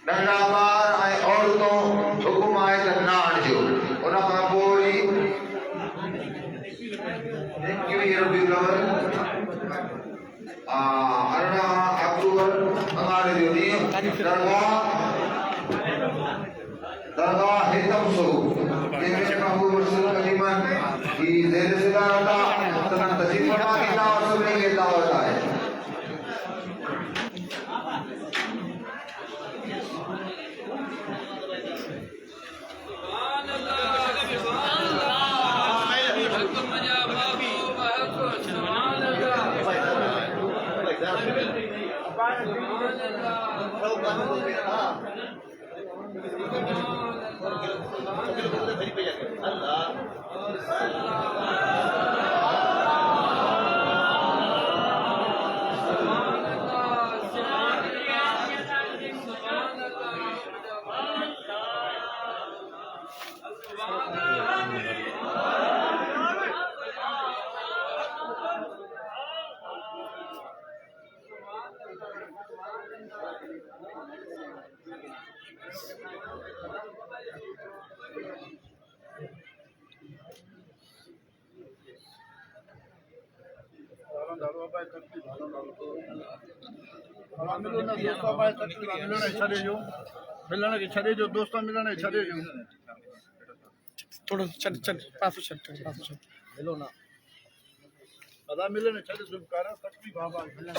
नंढा ॿार ऐं औरतूं हुकुम आहे त न आणिजो। उन खां पोइ वरी 21 रबीउल अव्वल 18 अक्टूबर मंगल जो ॾींहुं दरगाह हितम स्वरूप जंहिंमें महबूब रसूल करीमन की ज़ेर सदारत तशरीफ़ फरमा ईंदा और सभिनी खे दावत आहे। मिलण खे छॾे जो दोस्त मिलण खे छॾे जो थोड़ा छट छट पासो छट मिलो ना अदा मिलण छॾे तुम कर तकलीफ़ बाबा मिलण